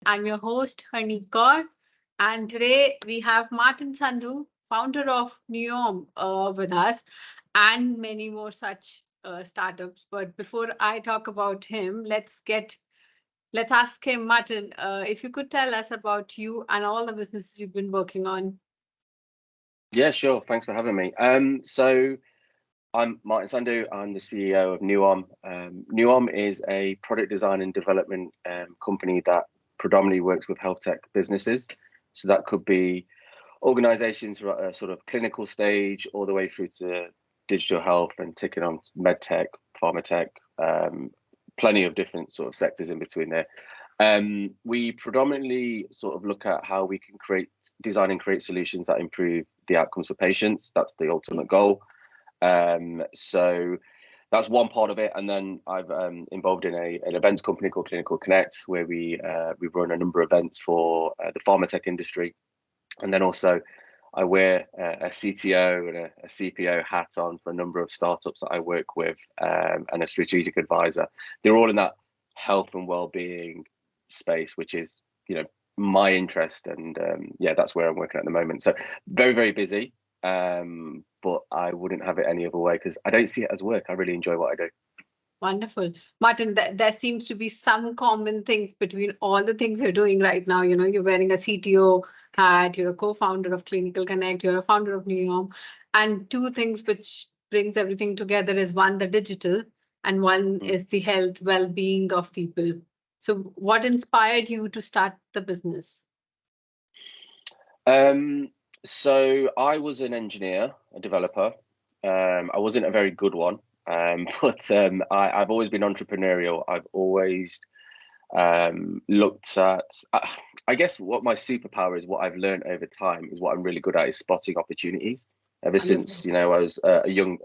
I'm your host, Harneet Kaur. And today we have Martin Sandhu, founder of Neom, with us, and many more such startups. But before I talk about him, let's ask him, Martin, if you could tell us about you and all the businesses you've been working on. Yeah, sure. Thanks for having me. So I'm Martin Sandhu. I'm the CEO of Nuom. Nuom is a product design and development company that predominantly works with health tech businesses. So that could be organizations at a sort of clinical stage all the way through to digital health and ticking on med tech, pharma tech, plenty of different sort of sectors in between there. We predominantly sort of look at how we can design and create solutions that improve the outcomes for patients. That's the ultimate goal. So that's one part of it. And then I've involved in an events company called Clinical Connect, where we run a number of events for the pharma tech industry. And then also I wear a CTO and a CPO hat on for a number of startups that I work with, and a strategic advisor. They're all in that health and well-being space, which is, my interest. And yeah, that's where I'm working at the moment. So very, very busy. But I wouldn't have it any other way because I don't see it as work. I really enjoy what I do. Wonderful. Martin, there seems to be some common things between all the things you're doing right now. You're wearing a CTO hat, you're a co-founder of Clinical Connect, you're a founder of Neom. And two things which brings everything together is one, the digital, and one is the health, well-being of people. So what inspired you to start the business? So I was an engineer, a developer. I wasn't a very good one. But I've always been entrepreneurial. I've always looked at, I guess what my superpower is, what I've learned over time is what I'm really good at is spotting opportunities. Ever since, I was a young,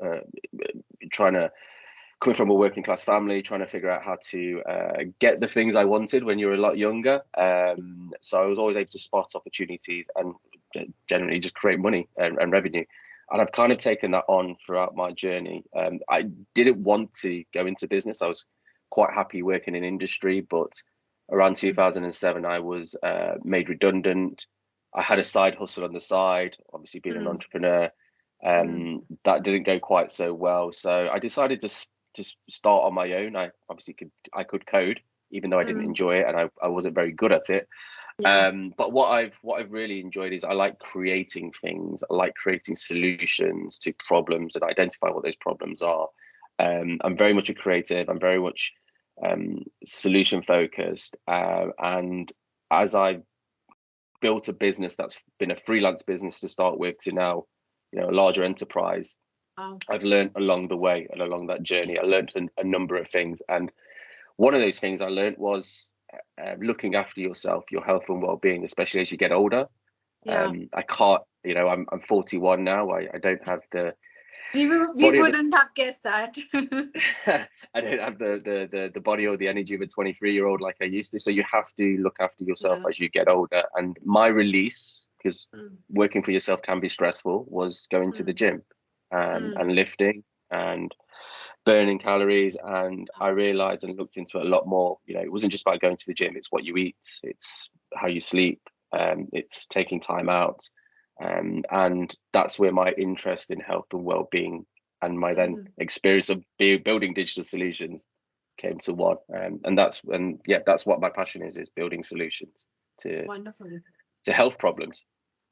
coming from a working class family, trying to figure out how to get the things I wanted when you were a lot younger. So I was always able to spot opportunities and generally just create money and revenue. And I've kind of taken that on throughout my journey. I didn't want to go into business. I was quite happy working in industry, but around 2007, I was made redundant. I had a side hustle on the side, obviously being an entrepreneur. That didn't go quite so well. So I decided to start on my own. I obviously could code, even though I didn't enjoy it and I wasn't very good at it. Yeah. But what I've really enjoyed is I like creating things. I like creating solutions to problems and identify what those problems are. I'm very much a creative. I'm very much solution focused. And as I built a business that's been a freelance business to start with to now, a larger enterprise, I've learned along the way and along that journey. I learned a number of things. And one of those things I learned was looking after yourself, your health and well-being, especially as you get older. Yeah. I can't, I'm 41 now. I don't have the. We wouldn't have guessed that. I don't have the body or the energy of a 23-year-old like I used to. So you have to look after yourself as you get older. And my release, because working for yourself can be stressful, was going to the gym and lifting and burning calories. And I realized and looked into it a lot more. It wasn't just about going to the gym. It's what you eat. It's how you sleep. It's taking time out. And that's where my interest in health and well-being and my then experience of building digital solutions came to one. And that's what my passion is building solutions to health problems.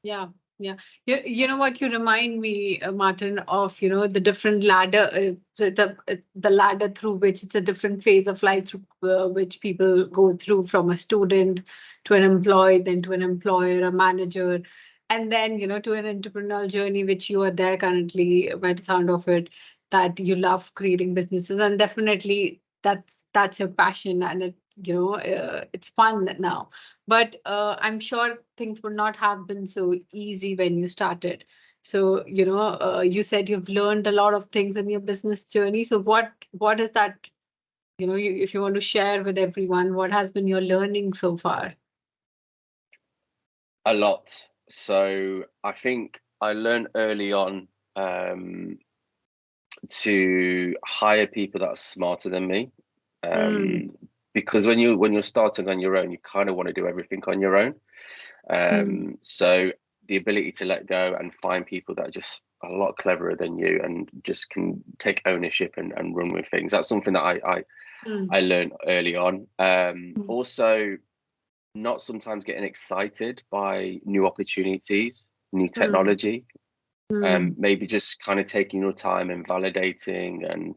Yeah. Yeah. You know what, you remind me, Martin, of, the different ladder, the ladder through which it's a different phase of life through which people go through, from a student to an employee, then to an employer, a manager, and then, to an entrepreneurial journey, which you are there currently by the sound of it, that you love creating businesses. And definitely that's your passion, and it's fun now. But I'm sure things would not have been so easy when you started. So, you said you've learned a lot of things in your business journey. So what is that, if you want to share with everyone, what has been your learning so far? A lot. So I think I learned early on to hire people that are smarter than me. because when you're starting on your own, you kind of want to do everything on your own. So the ability to let go and find people that are just a lot cleverer than you and just can take ownership and run with things. That's something that I learned early on. Also, not sometimes getting excited by new opportunities, new technology. Maybe just kind of taking your time and validating and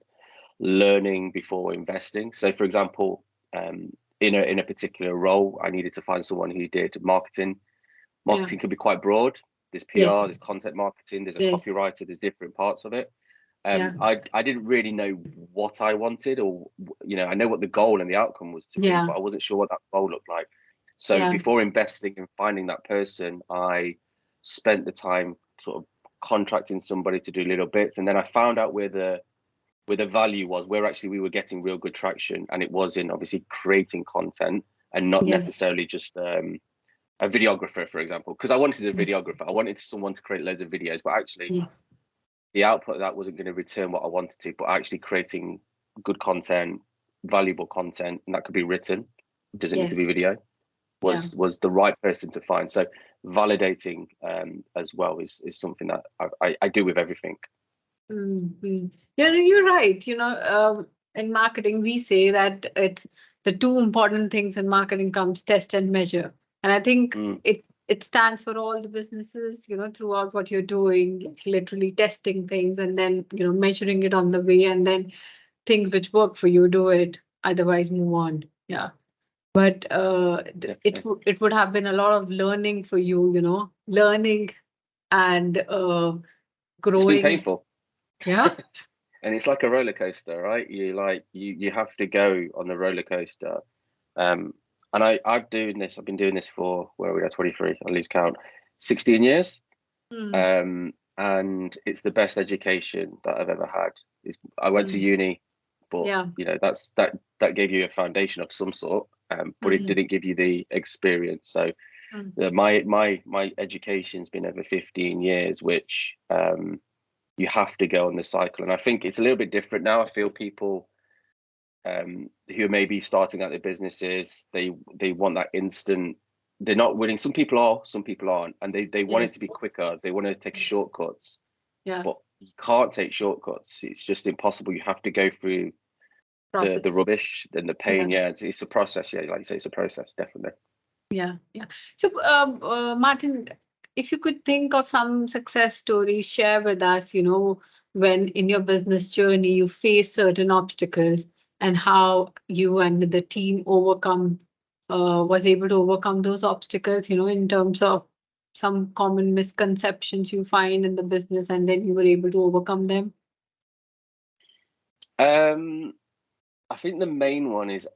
learning before investing. So, for example, in a particular role, I needed to find someone who did marketing. Marketing could be quite broad. There's PR, there's content marketing, there's a copywriter, there's different parts of it. I didn't really know what I wanted, or I know what the goal and the outcome was to be, but I wasn't sure what that goal looked like. So before investing and finding that person, I spent the time sort of contracting somebody to do little bits, and then I found out where the value was, where actually we were getting real good traction, and it was in obviously creating content and not necessarily just a videographer, for example, because I wanted a videographer. I wanted someone to create loads of videos, but actually the output of that wasn't going to return what I wanted to. But actually creating good content, valuable content, and that could be written, doesn't need to be video, was the right person to find. So validating as well is something that I do with everything. Yeah, you're right. In marketing, we say that it's the two important things in marketing comes test and measure. And I think it stands for all the businesses, throughout what you're doing, like literally testing things and then, measuring it on the way, and then things which work for you, do it. Otherwise, move on. Yeah. But it would have been a lot of learning for you, learning and growing. It's been painful. Yeah. And it's like a roller coaster, right? You have to go on the roller coaster. And I've been doing this for, where are we at, 23, I lose count, 16 years. And it's the best education that I've ever had. I went to uni, but that gave you a foundation of some sort, but it didn't give you the experience. So my education's been over 15 years, which you have to go on the cycle. And I think it's a little bit different now. I feel people who are maybe starting out their businesses, they want that instant. They're not willing. Some people are, some people aren't, and they want it to be quicker. They want to take shortcuts. But you can't take shortcuts. It's just impossible. You have to go through the rubbish and the pain. It's a process. Like you say, it's a process, definitely. So Martin, if you could think of some success stories, share with us, when in your business journey you face certain obstacles and how you and the team was able to overcome those obstacles, in terms of some common misconceptions you find in the business, and then you were able to overcome them. I think the main one is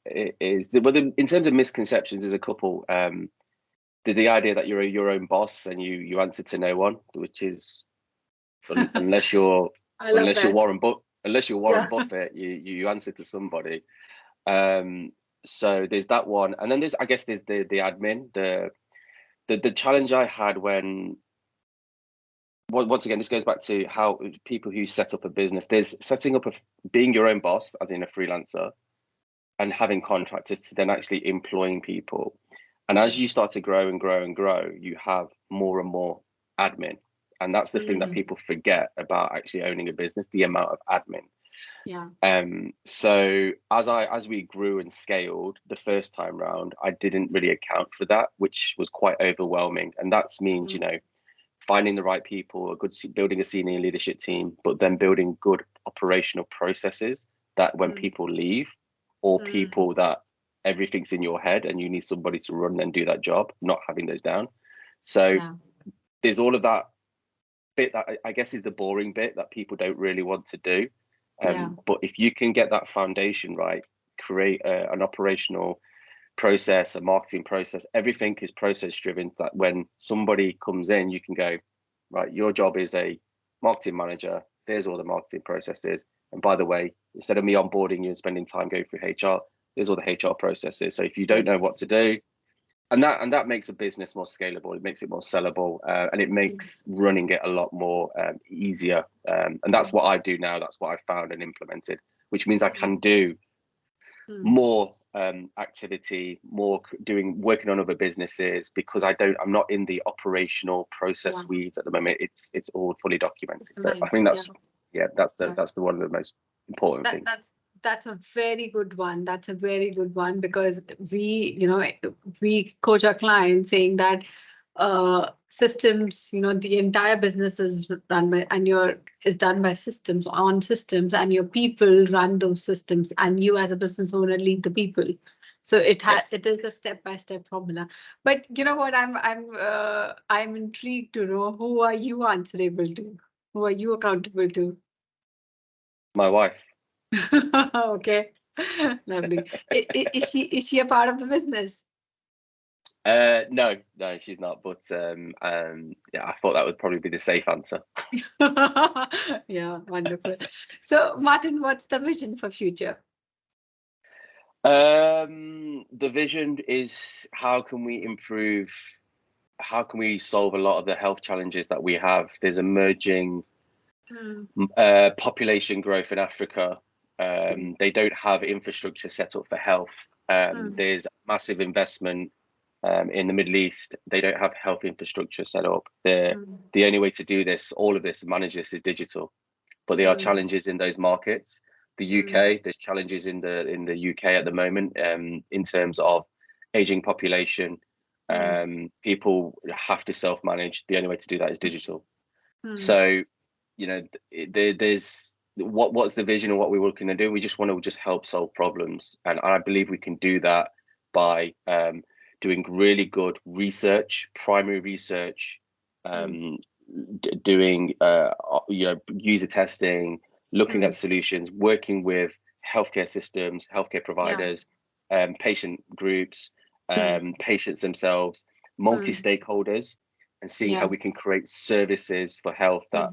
in terms of misconceptions, there's a couple. The idea that you're your own boss and you answer to no one, which is unless you're Warren Buffett, you answer to somebody. So there's that one, and then there's the admin. The challenge I had when, once again, this goes back to how people who set up a business, there's setting up being your own boss, as in a freelancer, and having contractors to then actually employing people. And as you start to grow and grow and grow, you have more and more admin. And that's the thing that people forget about actually owning a business, the amount of admin. So as we grew and scaled the first time round, I didn't really account for that, which was quite overwhelming. And that means, finding the right people, building a senior leadership team, but then building good operational processes that when people leave, or people that everything's in your head and you need somebody to run and do that job, not having those down. So there's all of that bit that I guess is the boring bit that people don't really want to do. But if you can get that foundation right, create an operational process, a marketing process, everything is process driven, that when somebody comes in, you can go, right, your job is a marketing manager, there's all the marketing processes, and by the way, instead of me onboarding you and spending time going through HR, there's all the HR processes. So if you don't know what to do, and that makes a business more scalable, it makes it more sellable, and it makes running it a lot more easier. And that's what I do now. That's what I found and implemented, which means I can do more activity, more working on other businesses, because I'm not in the operational process weeds at the moment. It's all fully documented. So I think that's that's the one of the most important things. That's a very good one. That's a very good one, because we coach our clients saying that systems, the entire business is run by, and is done by systems, on systems, and your people run those systems, and you as a business owner lead the people. So it is a step-by-step formula. But you know what, I'm intrigued to know, who are you answerable to? Who are you accountable to? My wife. Okay. Lovely. Is she a part of the business? No, she's not. But I thought that would probably be the safe answer. Yeah, wonderful. So, Martin, what's the vision for future? The vision is, how can we solve a lot of the health challenges that we have? There's emerging population growth in Africa. They don't have infrastructure set up for health. There's massive investment in the Middle East. They don't have health infrastructure set up. The only way to do this, all of this, manage this, is digital. But there are challenges in those markets. The UK, there's challenges in the UK at the moment in terms of aging population. People have to self-manage. The only way to do that is digital. So, there's what's the vision of what we're looking to do? We just want to help solve problems, and I believe we can do that by doing really good research, primary research, doing user testing, looking at solutions, working with healthcare systems, healthcare providers, patient groups, patients themselves, multi-stakeholders, and seeing how we can create services for health that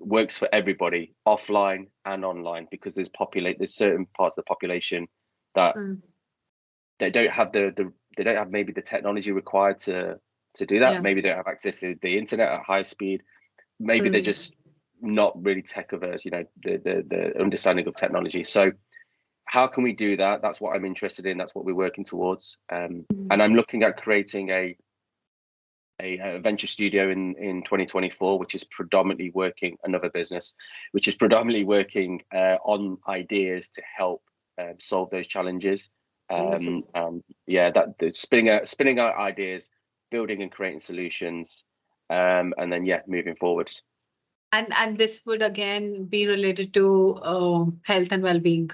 works for everybody, offline and online, because there's certain parts of the population that they don't have maybe the technology required to do that. Maybe they don't have access to the internet at high speed. Maybe they're just not really tech averse, the understanding of technology. So how can we do that? That's what I'm interested in. That's what we're working towards. And I'm looking at creating a venture studio in 2024, which is predominantly working on ideas to help solve those challenges. Spinning out ideas, building and creating solutions, and then moving forward. And this would again be related to health and well-being.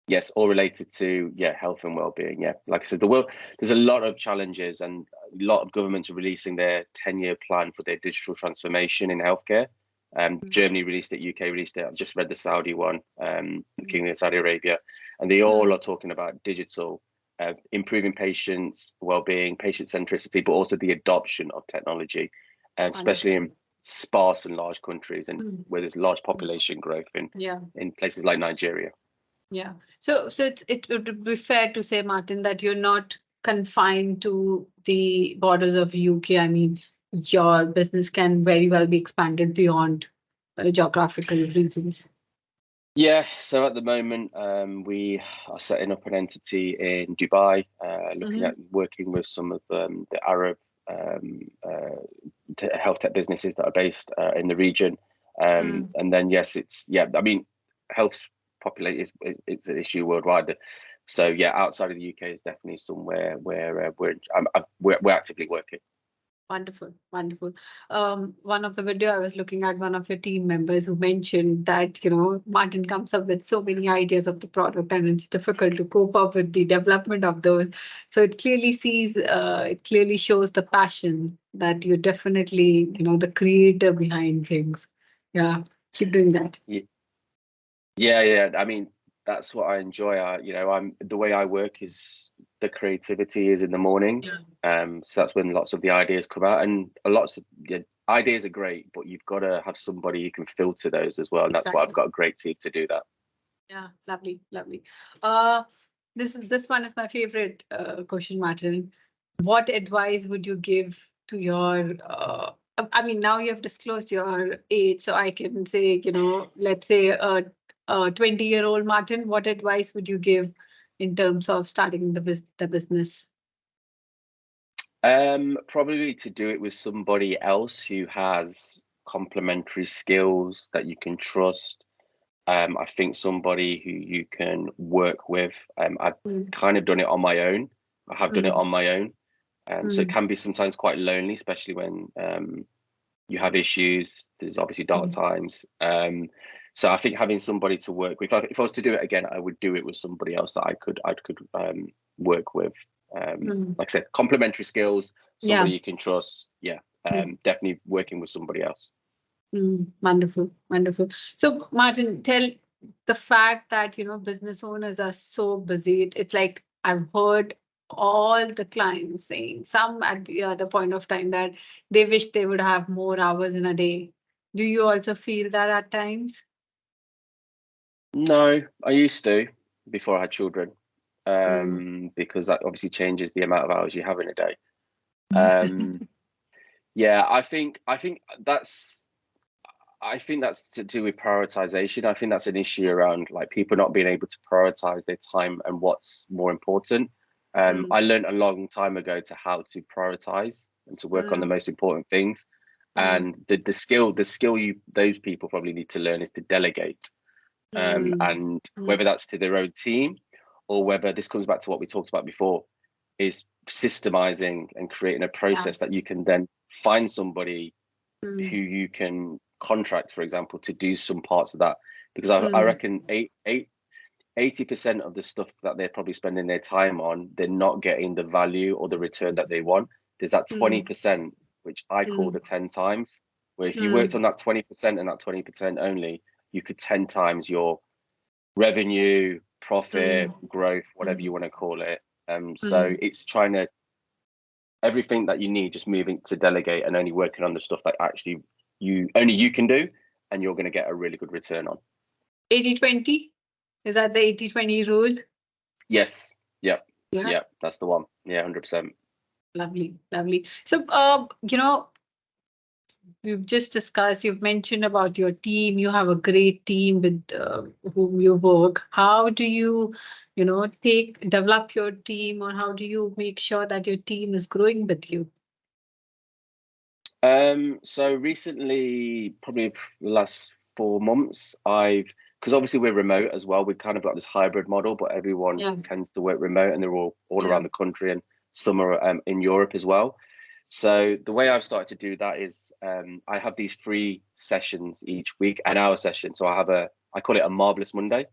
Yes, all related to health and well-being. Yeah, like I said, there's a lot of challenges, and a lot of governments are releasing their 10-year plan for their digital transformation in healthcare. Germany released it, UK released it. I've just read the Saudi one, the Kingdom of Saudi Arabia, and they all are talking about digital, improving patients' well-being, patient centricity, but also the adoption of technology, especially in sparse and large countries, and where there's large population growth in places like Nigeria. Yeah. So it would be fair to say, Martin, that you're not confined to the borders of UK. I mean, your business can very well be expanded beyond geographical regions. Yeah. So at the moment, we are setting up an entity in Dubai, looking at working with some of the Arab health tech businesses that are based in the region. And then, I mean, health population it's an issue worldwide. So outside of the UK is definitely somewhere where we're actively working. Wonderful. One of the video I was looking at, one of your team members who mentioned that Martin comes up with so many ideas of the product, and it's difficult to cope up with the development of those. So it clearly shows the passion that you're definitely the creator behind things. Yeah, keep doing that. Yeah. I mean, that's what I enjoy. The way I work is the creativity is in the morning. So that's when lots of the ideas come out, and lots of ideas are great, but you've got to have somebody who can filter those as well. And that's why I've got a great team to do that. Yeah, lovely. This one is my favorite question, Martin. What advice would you give to your I mean, now you have disclosed your age, so I can say, let's say 20-year-old Martin, what advice would you give in terms of starting the business? Probably to do it with somebody else who has complementary skills that you can trust. I think somebody who you can work with. I've kind of done it on my own. I have done it on my own. So it can be sometimes quite lonely, especially when you have issues. There's obviously dark times. So I think having somebody to work with, if I was to do it again, I would do it with somebody else that I could work with. Like I said, complementary skills, somebody you can trust. Yeah, definitely working with somebody else. Wonderful, wonderful. So, Martin, tell the fact that business owners are so busy. It's like I've heard all the clients saying, some at the other point of time, that they wish they would have more hours in a day. Do you also feel that at times? No, I used to before I had children, because that obviously changes the amount of hours you have in a day. Yeah, I think that's to do with prioritization. I think that's an issue around like people not being able to prioritize their time and what's more important. I learned a long time ago to how to prioritize and to work on the most important things. And the skill those people probably need to learn is to delegate. And whether that's to their own team or whether this comes back to what we talked about before, is systemizing and creating a process that you can then find somebody who you can contract, for example, to do some parts of that. Because I reckon 80% of the stuff that they're probably spending their time on, they're not getting the value or the return that they want. There's that 20%, which I call the 10 times, where if you worked on that 20% and that 20% only, you could 10 times your revenue, profit, growth, whatever you want to call it. So it's trying to, everything that you need, just moving to delegate and only working on the stuff that actually you can do, and you're going to get a really good return on. 80-20? Is that the 80-20 rule? Yes. Yep. Yeah, that's the one. Yeah, 100%. Lovely, lovely. So, we've just discussed, you've mentioned about your team. You have a great team with whom you work. How do you, develop your team, or how do you make sure that your team is growing with you? So recently, probably the last 4 months, because obviously we're remote as well. We've kind of got this hybrid model, but everyone tends to work remote, and they're all around the country, and some are in Europe as well. So the way I've started to do that is I have these 3 sessions each week, an hour session. So I call it a Marvelous Monday.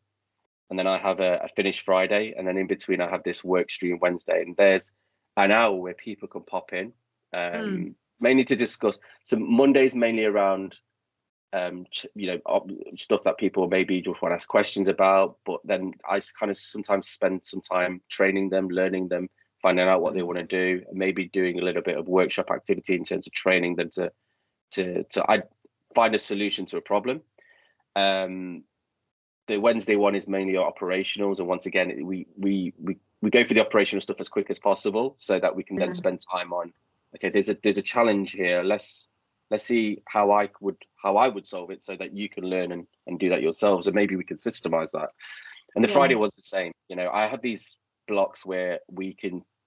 And then I have a Finish Friday. And then in between, I have this work stream Wednesday. And there's an hour where people can pop in, mainly to discuss. So Monday's mainly around, stuff that people maybe just want to ask questions about. But then I kind of sometimes spend some time training them, learning them, finding out what they want to do, and maybe doing a little bit of workshop activity in terms of training them to find a solution to a problem. The Wednesday one is mainly operationals, and once again, we go for the operational stuff as quick as possible so that we can then spend time on, okay, there's a challenge here. Let's see how I would solve it so that you can learn and do that yourselves, and maybe we can systemize that. And the Friday one's the same. I have these blocks where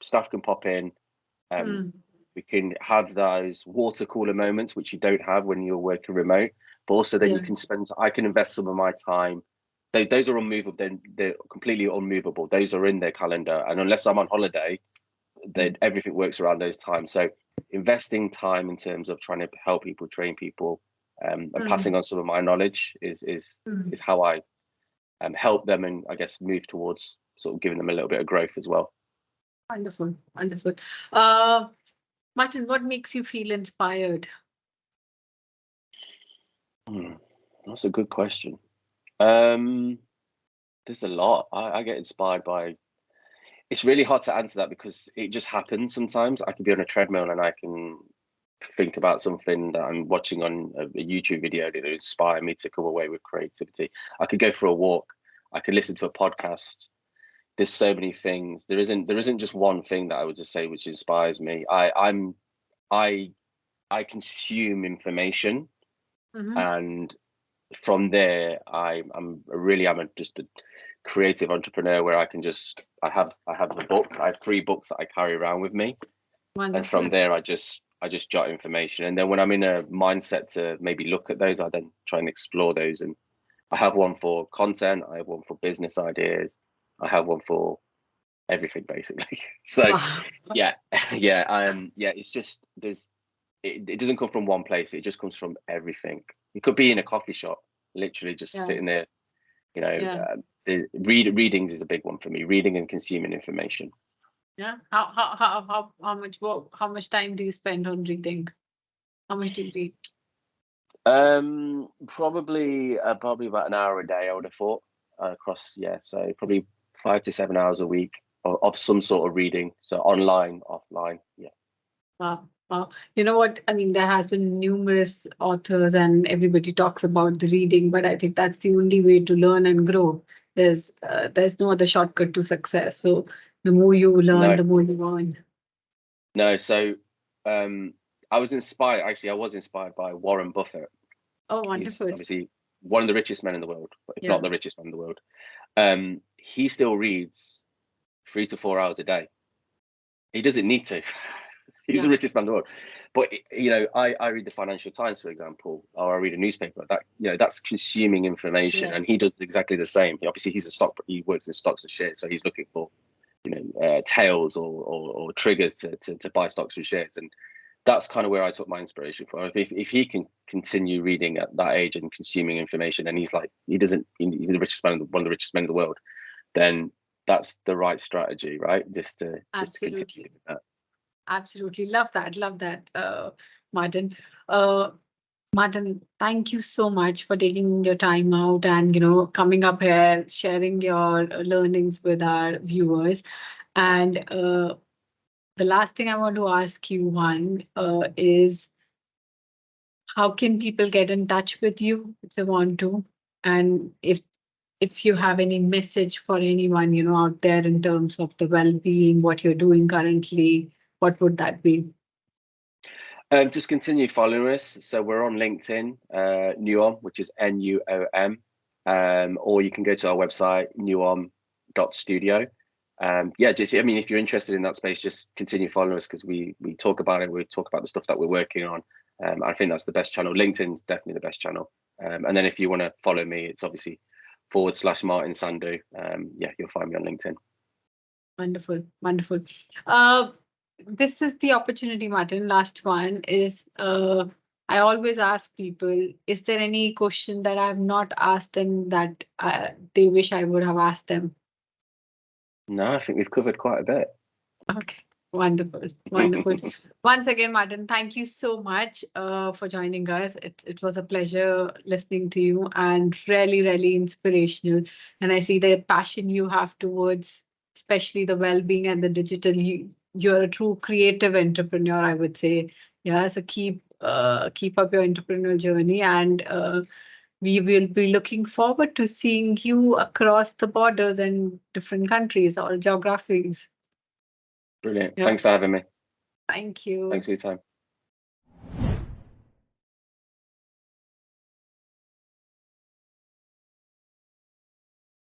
staff can pop in. We can have those water cooler moments, which you don't have when you're working remote, but also then I can invest some of my time. Those are unmovable. They're completely unmovable. Those are in their calendar. And unless I'm on holiday, then everything works around those times. So investing time in terms of trying to help people, train people, and passing on some of my knowledge is how I help them, and I guess move towards sort of giving them a little bit of growth as well. Wonderful, wonderful. Martin, what makes you feel inspired? That's a good question. There's a lot. I get inspired by. It's really hard to answer that because it just happens sometimes. I can be on a treadmill and I can think about something that I'm watching on a YouTube video that inspire me to come away with creativity. I could go for a walk. I could listen to a podcast. There's so many things. There isn't just one thing that I would just say which inspires me. I consume information, and from there, I'm just a creative entrepreneur where I can just I have the book. I have 3 books that I carry around with me, Wonderful. and from there I just jot information. And then when I'm in a mindset to maybe look at those, I then try and explore those. And I have one for content, I have one for business ideas, I have one for everything basically. So Wow. yeah, it's just it doesn't come from one place, it just comes from everything. It could be in a coffee shop, literally just sitting there, you know. Readings is a big one for me, reading and consuming information. Yeah. How much time do you spend on reading? How much do you read? Probably about an hour a day, I would have thought, across, so probably 5 to 7 hours a week of some sort of reading. So online, offline. Yeah. Wow. Wow. You know what? I mean, there has been numerous authors and everybody talks about the reading, but I think that's the only way to learn and grow. There's no other shortcut to success. So the more you learn, the more you earn. No. So I was inspired by Warren Buffett. Oh, wonderful. He's obviously one of the richest men in the world, if not the richest man in the world. He still reads 3 to 4 hours a day. He doesn't need to. He's the richest man in the world. But I read the Financial Times, for example, or I read a newspaper. That that's consuming information, and he does exactly the same. Obviously, he works in stocks and shares, so he's looking for tails or triggers to buy stocks and shares. And that's kind of where I took my inspiration from. If he can continue reading at that age and consuming information, and he's the richest man, one of the richest men in the world, then that's the right strategy, right? Just to continue with that. Absolutely. Love that, Martin. Martin, thank you so much for taking your time out and coming up here, sharing your learnings with our viewers. And the last thing I want to ask you is, how can people get in touch with you if they want to? And if you have any message for anyone out there in terms of the well-being, what you're doing currently, what would that be? Just continue following us. So we're on LinkedIn, Nuom, which is NUOM, or you can go to our website, nuom.studio. If you're interested in that space, just continue following us, because we talk about it. We talk about the stuff that we're working on. I think that's the best channel. LinkedIn's definitely the best channel. And then if you want to follow me, it's obviously /Martin Sandhu. You'll find me on LinkedIn. Wonderful. This is the opportunity, Martin. Last one is, I always ask people, is there any question that I've not asked them that they wish I would have asked them? No, I think we've covered quite a bit. Okay. Wonderful. Once again, Martin, thank you so much for joining us. It was a pleasure listening to you, and really, really inspirational. And I see the passion you have towards, especially the well-being and the digital. You're a true creative entrepreneur, I would say. Yeah, so keep up your entrepreneurial journey, and we will be looking forward to seeing you across the borders and different countries or geographies. Brilliant. Yeah. Thanks for having me. Thank you. Thanks for your time.